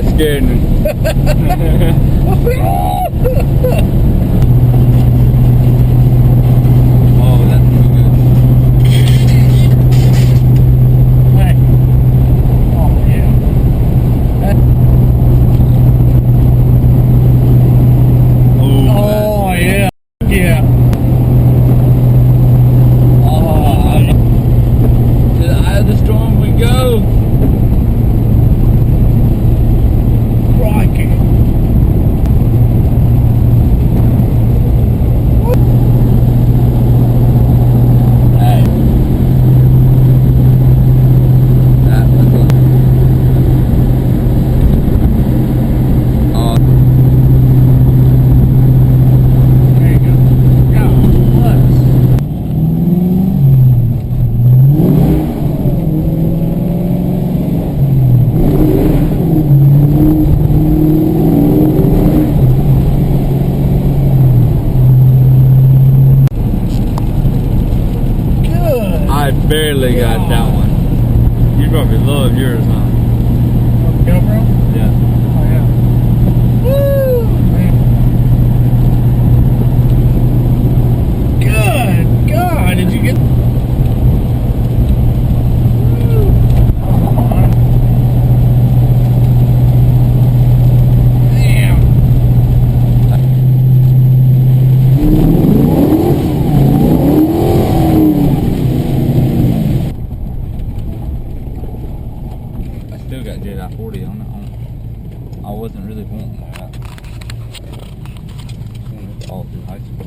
that scared me. Oh, that's no good. Hey. Oh, yeah. Oh, yeah. Yeah. Oh, to the eye of the storm we go. Crikey. Hey. That was good. Oh, There you go. God bless. Good. I barely got that one. You probably love yours, huh? GoPro? Yeah. Oh, yeah. Woo! Man. Good God, did you get... Woo! Come on. Damn. I still got Jedi 40 on it. I wasn't really wanting that. All through high school.